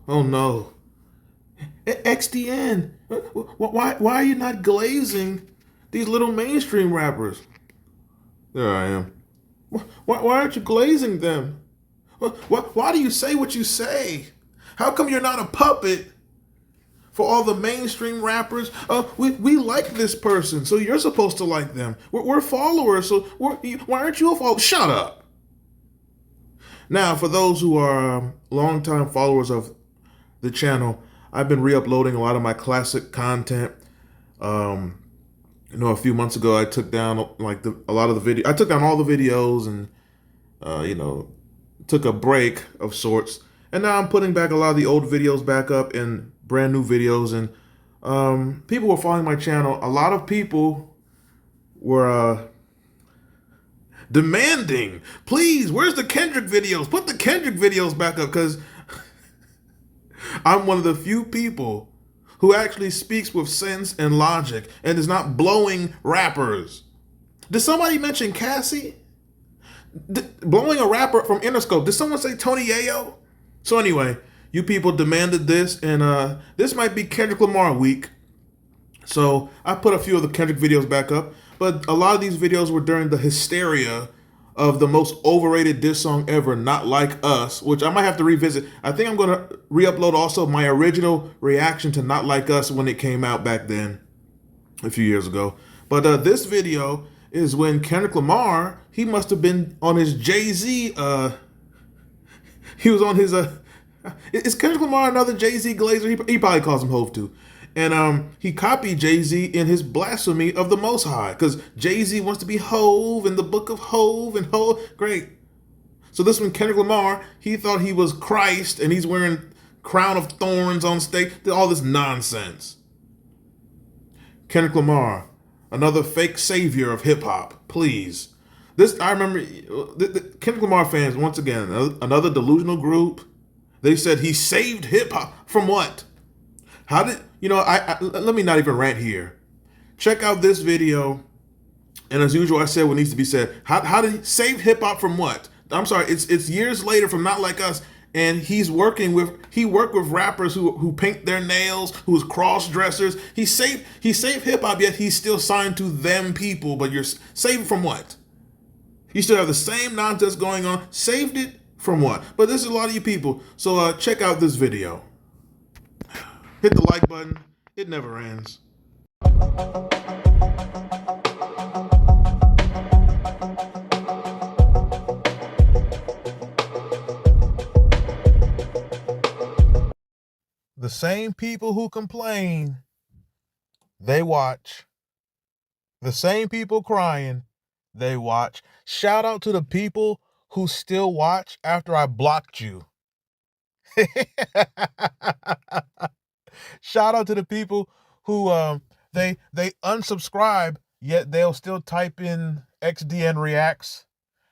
Oh no. XDN, why are you not glazing these little mainstream rappers? There I am. Why aren't you glazing them? Why do you say what you say? How come you're not a puppet for all the mainstream rappers? We like this person, so you're supposed to like them. We're followers, so why aren't you a follower? Shut up. Now, for those who are longtime followers of the channel, I've been re-uploading a lot of my classic content. Um, a few months ago, I took down a lot of the video. I took down all the videos and took a break of sorts. And now I'm putting back a lot of the old videos back up in brand new videos. And people were following my channel. A lot of people were demanding, please, where's the Kendrick videos? Put the Kendrick videos back up, because I'm one of the few people who actually speaks with sense and logic and is not blowing rappers. Did somebody mention Cassie? Blowing a rapper from Interscope. Did someone say Tony Yayo? So anyway, you people demanded this, and this might be Kendrick Lamar week. So I put a few of the Kendrick videos back up, but a lot of these videos were during the hysteria of the most overrated diss song ever, Not Like Us, which I might have to revisit. I think I'm going to re-upload also my original reaction to Not Like Us when it came out back then, a few years ago. But this video is when Kendrick Lamar, he must have been on his Jay-Z, he was on his, is Kendrick Lamar another Jay-Z glazer? He probably calls him Hove too. And he copied Jay-Z in his blasphemy of the Most High, because Jay-Z wants to be Hove in the book of Hove and Hove. Great. So this one, Kendrick Lamar, he thought he was Christ and he's wearing crown of thorns on stage. All this nonsense. Kendrick Lamar, another fake savior of hip hop. Please. This, I remember, the Kendrick Lamar fans, once again, another delusional group. They said he saved hip hop from what? How did, let me not even rant here. Check out this video. And as usual, I said what needs to be said. How did he save hip hop from what? I'm sorry, it's years later from Not Like Us, and he worked with rappers who paint their nails, who's cross dressers. He saved hip hop, yet he's still signed to them people. But you're saved from what? You still have the same nonsense going on. Saved it from what? But this is a lot of you people. So check out this video. Hit the like button. It never ends. The same people who complain, they watch. The same people crying, they watch. Shout out to the people who still watch after I blocked you. Shout out to the people who they unsubscribe, yet they'll still type in XDN Reacts.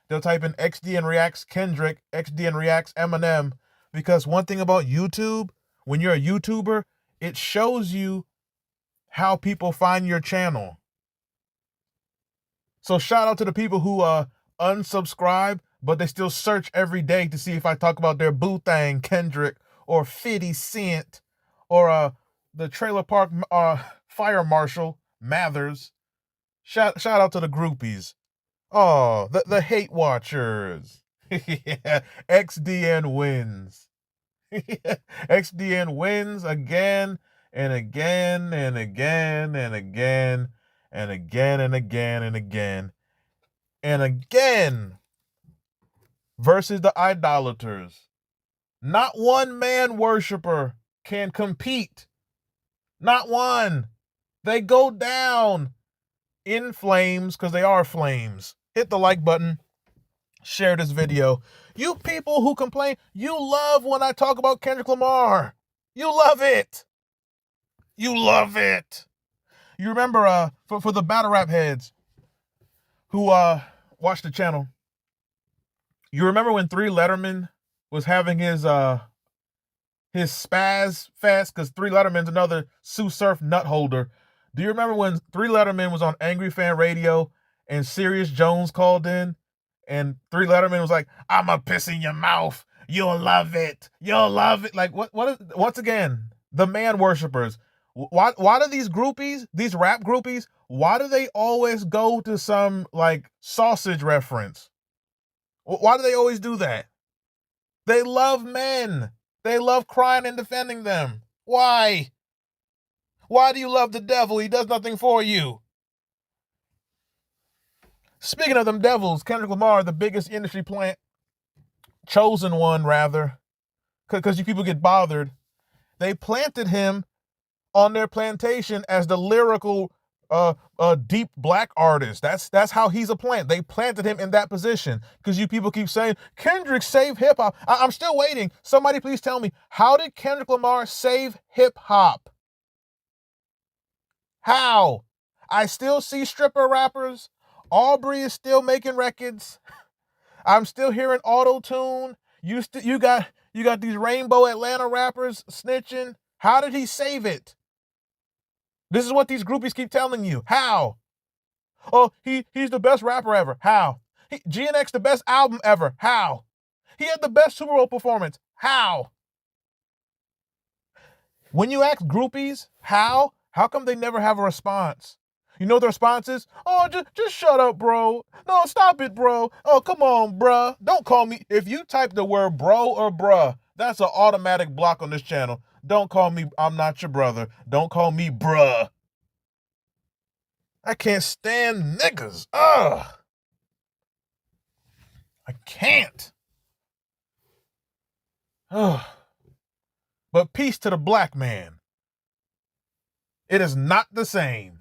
They'll type in XDN Reacts Kendrick, XDN Reacts Eminem, because one thing about YouTube, when you're a YouTuber, it shows you how people find your channel. So shout out to the people who unsubscribe, but they still search every day to see if I talk about their boo thang Kendrick or 50 Cent or the trailer park fire marshal Mathers. Shout out to the groupies. Oh, the hate watchers. Yeah, XDN wins. XDN wins again and again and again and again and again and again and again and again versus the idolaters. Not one man worshiper can compete. Not one. They go down in flames because they are flames. Hit the like button. Share this video. You people who complain, you love when I talk about Kendrick Lamar. You love it. You love it. You remember for the battle rap heads who watch the channel, you remember when 3 Letterman was having his spaz fest, because 3 Letterman's another Sue Surf nut holder. Do you remember when 3 Letterman was on Angry Fan Radio and Sirius Jones called in and 3 Letterman was like, "I'ma piss in your mouth. You'll love it. You'll love it. Like what is, once again, the man worshippers. Why do these groupies, these rap groupies, why do they always go to some like sausage reference? Why do they always do that? They love men. They love crying and defending them. Why? Why do you love the devil? He does nothing for you. Speaking of them devils, Kendrick Lamar, the biggest industry plant, chosen one rather, because you people get bothered. They planted him on their plantation as the lyrical, deep black artist. That's how he's a plant. They planted him in that position because you people keep saying Kendrick saved hip hop. I'm still waiting. Somebody please tell me, how did Kendrick Lamar save hip hop? How? I still see stripper rappers. Aubrey is still making records. I'm still hearing auto-tune. You got these rainbow Atlanta rappers snitching. How did he save it? This is what these groupies keep telling you. How? Oh, he's the best rapper ever. How? GNX the best album ever. How? He had the best Super Bowl performance. How? When you ask groupies how come they never have a response? You know what the response is? Oh, just shut up, bro. No, stop it, bro. Oh, come on, bruh. Don't call me. If you type the word bro or bruh, that's an automatic block on this channel. Don't call me, I'm not your brother. Don't call me bruh. I can't stand niggas. Ugh. I can't. Ugh. But peace to the black man. It is not the same.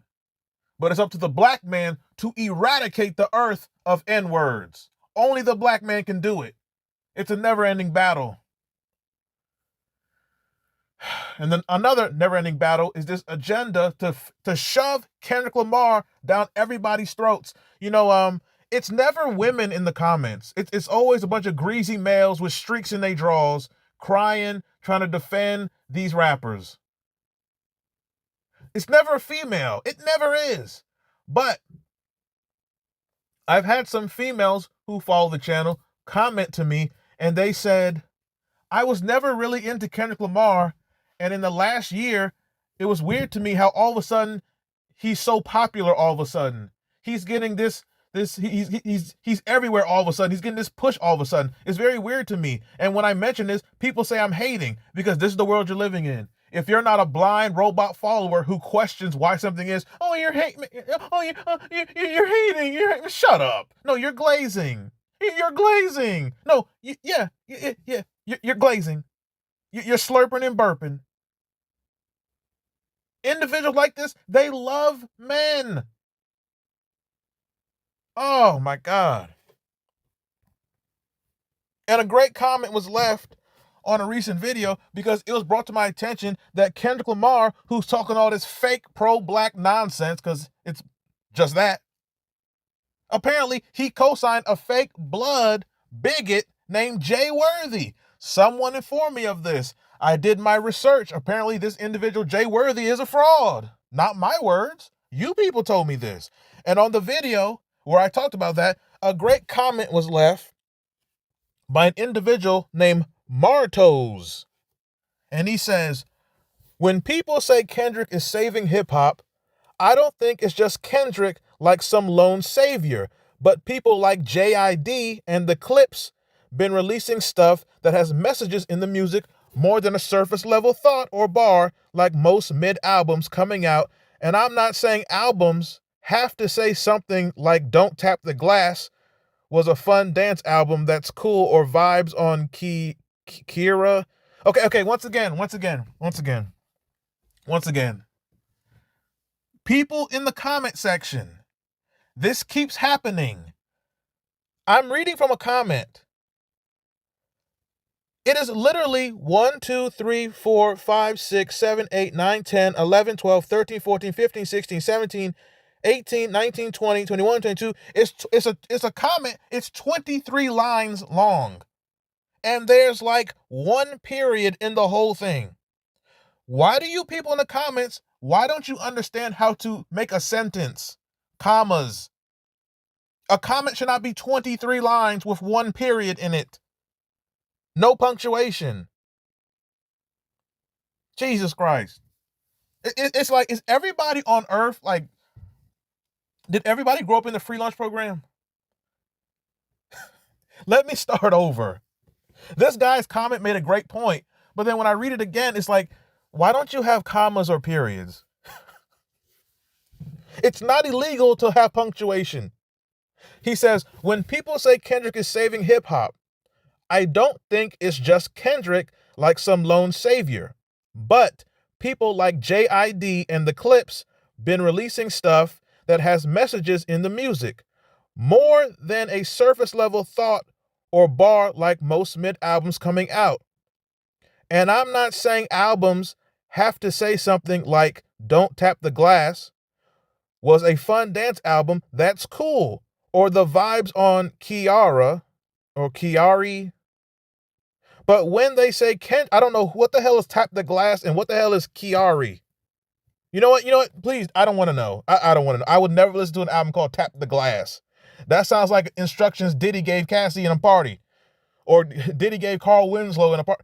But it's up to the black man to eradicate the earth of N-words. Only the black man can do it. It's a never-ending battle. And then another never-ending battle is this agenda to shove Kendrick Lamar down everybody's throats. You know, it's never women in the comments. It's always a bunch of greasy males with streaks in their drawers, crying, trying to defend these rappers. It's never a female. It never is. But I've had some females who follow the channel comment to me, and they said, I was never really into Kendrick Lamar, and in the last year, it was weird to me how all of a sudden he's so popular all of a sudden. He's getting he's everywhere all of a sudden. He's getting this push all of a sudden. It's very weird to me. And when I mention this, people say I'm hating because this is the world you're living in. If you're not a blind robot follower who questions why something is, oh, you're hating, you're hating, shut up. No, you're glazing. You're glazing. No, yeah, you're glazing. You're slurping and burping. Individuals like this, they love men. Oh my God. And a great comment was left on a recent video because it was brought to my attention that Kendrick Lamar, who's talking all this fake pro-black nonsense, because it's just that, apparently he co-signed a fake blood bigot named Jay Worthy. Someone informed me of this. I did my research. Apparently this individual, Jay Worthy, is a fraud. Not my words. You people told me this. And on the video where I talked about that, a great comment was left by an individual named Martos. And he says, when people say Kendrick is saving hip hop, I don't think it's just Kendrick like some lone savior, but people like JID and the Clips been releasing stuff that has messages in the music more than a surface level thought or bar like most mid albums coming out. And I'm not saying albums have to say something like Don't Tap the Glass was a fun dance album that's cool or vibes on Kira. Okay, once again. People in the comment section, this keeps happening. I'm reading from a comment. It is literally 1, 2, 3, 4, 5, 6, 7, 8, 9, 10, 11, 12, 13, 14, 15, 16, 17, 18, 19, 20, 21, 22. It's a comment. It's 23 lines long. And there's like one period in the whole thing. Why do you people in the comments, why don't you understand how to make a sentence? Commas. A comment should not be 23 lines with one period in it. No punctuation. Jesus Christ. It's like, is everybody on earth like, did everybody grow up in the free lunch program? Let me start over. This guy's comment made a great point, but then when I read it again, it's like, why don't you have commas or periods? It's not illegal to have punctuation. He says, when people say Kendrick is saving hip hop, I don't think it's just Kendrick like some lone savior, but people like JID and the Clips been releasing stuff that has messages in the music, more than a surface level thought or bar like most mid albums coming out. And I'm not saying albums have to say something like Don't Tap the Glass was a fun dance album, that's cool, or the vibes on Kiara or Kiari. But when they say I don't know what the hell is Tap the Glass and what the hell is Kiari. You know what? Please, I don't want to know. I don't want to know. I would never listen to an album called Tap the Glass. That sounds like instructions Diddy gave Cassie in a party, or Diddy gave Carl Winslow in a party.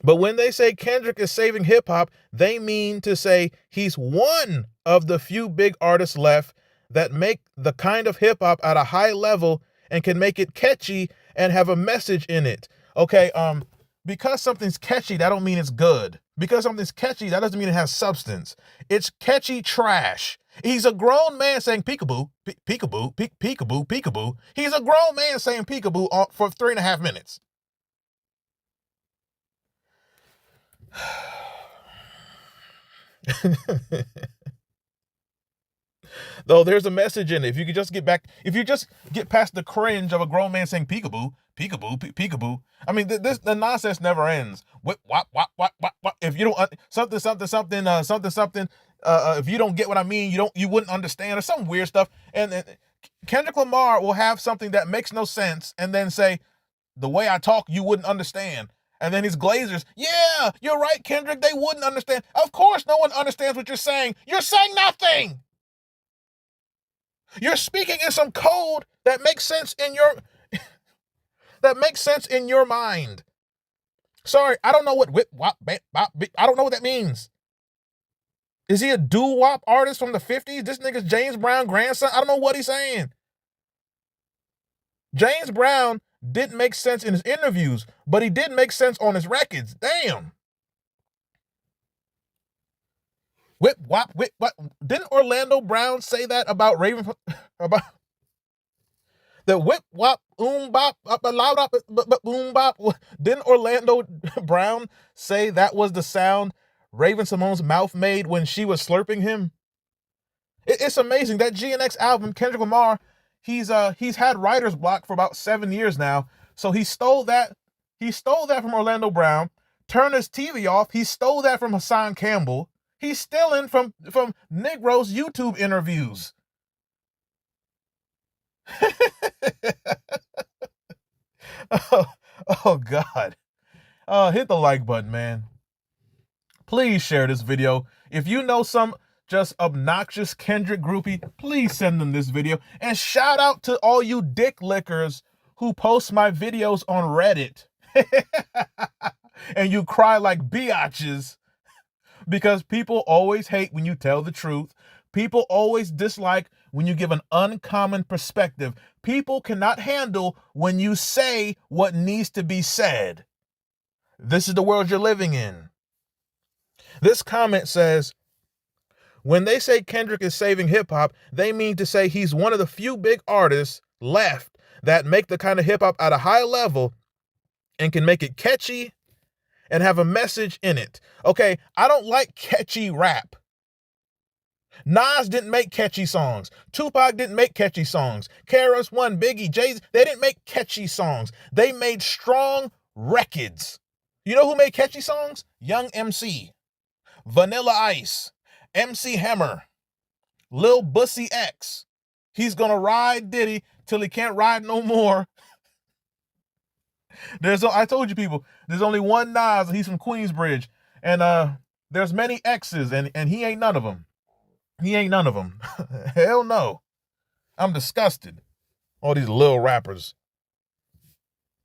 But when they say Kendrick is saving hip hop, they mean to say he's one of the few big artists left that make the kind of hip hop at a high level and can make it catchy and have a message in it. Okay, because something's catchy, that don't mean it's good. Because something's catchy, that doesn't mean it has substance. It's catchy trash. He's a grown man saying peekaboo, peekaboo, peekaboo, peekaboo. He's a grown man saying peekaboo for 3.5 minutes. Though there's a message in it. If you just get past the cringe of a grown man saying peekaboo, peekaboo, peekaboo. I mean, the nonsense never ends. Whip, wop, wop, wop, wop, wop. If you don't something, if you don't get what I mean, you wouldn't understand, or some weird stuff. And Kendrick Lamar will have something that makes no sense, and then say, the way I talk, you wouldn't understand. And then his Glazers, yeah, you're right, Kendrick, they wouldn't understand. Of course, no one understands what you're saying. You're saying nothing. You're speaking in some code that makes sense in your mind. Sorry, I don't know what whip wop bop, bop, I don't know what that means. Is he a doo-wop artist from the 50s? This nigga's James Brown grandson? I don't know what he's saying. James Brown didn't make sense in his interviews, but he did make sense on his records. Damn. Whip wop whip what? Didn't Orlando Brown say that about Raven? About the whip wop bop up loud up boom bop? Didn't Orlando Brown say that was the sound Raven Simone's mouth made when she was slurping him? It's amazing that GNX album, Kendrick Lamar, he's had writer's block for about 7 years now. So he stole that from Orlando Brown. Turned his TV off. He stole that from Hassan Campbell. He's stealing from Negro's YouTube interviews. oh God. Hit the like button, man. Please share this video. If you know some just obnoxious Kendrick groupie, please send them this video. And shout out to all you dick lickers who post my videos on Reddit. And you cry like biatches because people always hate when you tell the truth. People always dislike when you give an uncommon perspective. People cannot handle when you say what needs to be said. This is the world you're living in. This comment says, when they say Kendrick is saving hip hop, they mean to say he's one of the few big artists left that make the kind of hip hop at a high level and can make it catchy and have a message in it. Okay, I don't like catchy rap. Nas didn't make catchy songs. Tupac didn't make catchy songs. KRS-One, Biggie, Jay-Z, they didn't make catchy songs. They made strong records. You know who made catchy songs? Young MC, Vanilla Ice, MC Hammer, Lil Bussy X. He's gonna ride Diddy till he can't ride no more. I told you people, there's only one Nas, and he's from Queensbridge. And there's many X's, and he ain't none of them. He ain't none of them. Hell no. I'm disgusted. All these little rappers.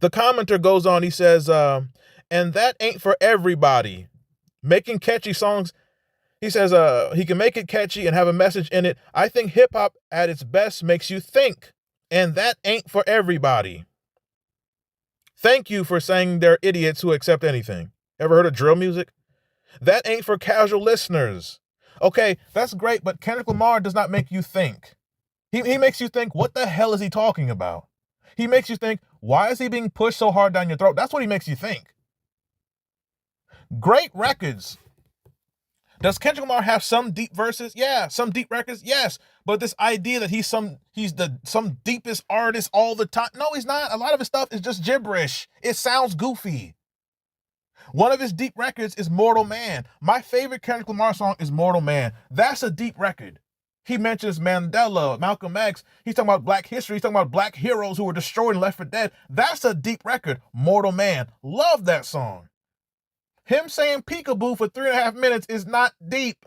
The commenter goes on, he says, and that ain't for everybody. Making catchy songs, he says, he can make it catchy and have a message in it. I think hip hop at its best makes you think, and that ain't for everybody. Thank you for saying they're idiots who accept anything. Ever heard of drill music? That ain't for casual listeners. Okay, that's great, but Kendrick Lamar does not make you think. He makes you think, what the hell is he talking about? He makes you think, why is he being pushed so hard down your throat? That's what he makes you think. Great records. Does Kendrick Lamar have some deep verses? Yeah. Some deep records? Yes. But this idea that he's some deepest artist all the time. No, he's not. A lot of his stuff is just gibberish. It sounds goofy. One of his deep records is Mortal Man. My favorite Kendrick Lamar song is Mortal Man. That's a deep record. He mentions Mandela, Malcolm X. He's talking about black history. He's talking about black heroes who were destroyed and left for dead. That's a deep record. Mortal Man. Love that song. Him saying peekaboo for 3.5 minutes is not deep.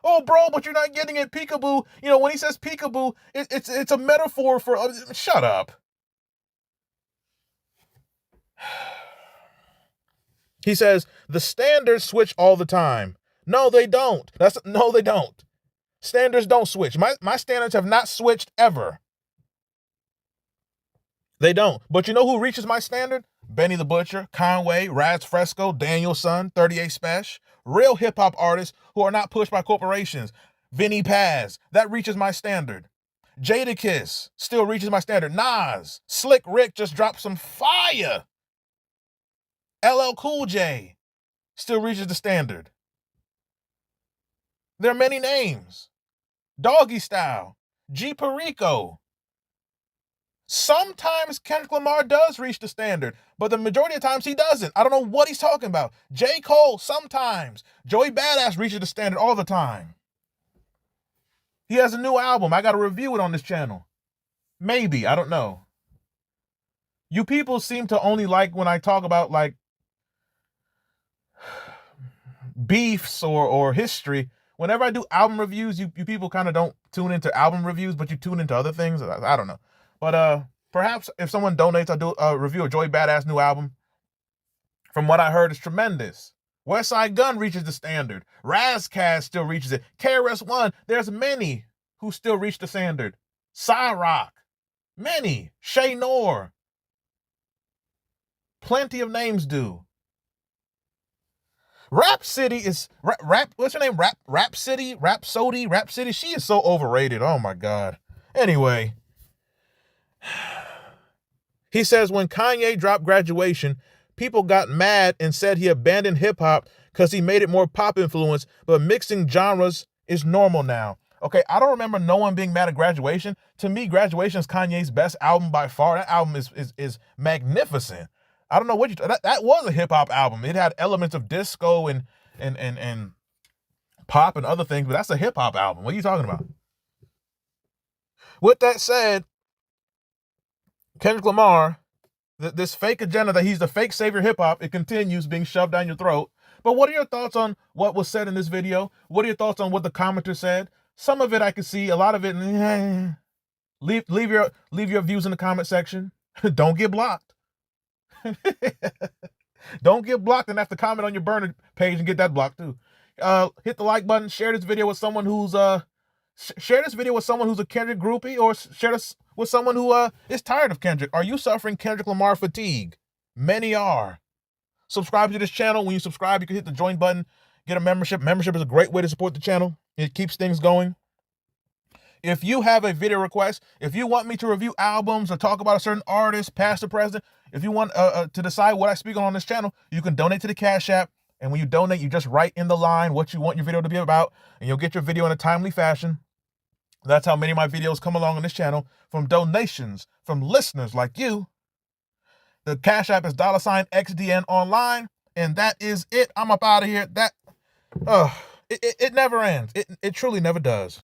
Oh, bro, but you're not getting it. Peekaboo. You know, when he says peekaboo, it's a metaphor for... shut up. He says, the standards switch all the time. No, they don't. No, they don't. Standards don't switch. My standards have not switched ever. They don't. But you know who reaches my standard? Benny the Butcher, Conway, Raz Fresco, Daniel Son, 38 Special. Real hip-hop artists who are not pushed by corporations. Vinny Paz, that reaches my standard. Jadakiss still reaches my standard. Nas, Slick Rick just dropped some fire. LL Cool J still reaches the standard. There are many names. Doggy Style, G Perico. Sometimes Kendrick Lamar does reach the standard, but the majority of times he doesn't. I don't know what he's talking about. J. Cole, sometimes. Joey Badass reaches the standard all the time. He has a new album. I got to review it on this channel. Maybe. I don't know. You people seem to only like when I talk about like beefs or history. Whenever I do album reviews, you people kind of don't tune into album reviews, but you tune into other things. I don't know. But perhaps if someone donates, I'll do a review of Joey Badass' new album. From what I heard, it's tremendous. Westside Gunn reaches the standard. Razkaz still reaches it. KRS-One, there's many who still reach the standard. Cyrock, many. Shay Noor, plenty of names do. Rap City is rap. What's her name? Rhapsody. She is so overrated. Oh my God. Anyway. He says when Kanye dropped Graduation, people got mad and said he abandoned hip-hop because he made it more pop influence, but mixing genres is normal now. Okay, I don't remember no one being mad at Graduation. To me, Graduation is Kanye's best album by far. That album is magnificent. I don't know what that was a hip-hop album. It had elements of disco and pop and other things, but that's a hip-hop album. What are you talking about? With that said, Kendrick Lamar, this fake agenda that he's the fake savior hip hop, it continues being shoved down your throat. But what are your thoughts on what was said in this video? What are your thoughts on what the commenter said? Some of it I can see, a lot of it, leave your views in the comment section. Don't get blocked. Don't get blocked and have to comment on your burner page and get that blocked too. Hit the like button, share this video with someone who's a Kendrick groupie, or share this with someone who is tired of Kendrick. Are you suffering Kendrick Lamar fatigue? Many are. Subscribe to this channel. When you subscribe, you can hit the join button, get a membership. Membership is a great way to support the channel. It keeps things going. If you have a video request, if you want me to review albums or talk about a certain artist, past or present, if you want to decide what I speak on this channel, you can donate to the Cash App. And when you donate, you just write in the line what you want your video to be about, and you'll get your video in a timely fashion. That's how many of my videos come along on this channel, from donations from listeners like you. The Cash App is $XDN online, and that is it. I'm up out of here. It never ends. It truly never does.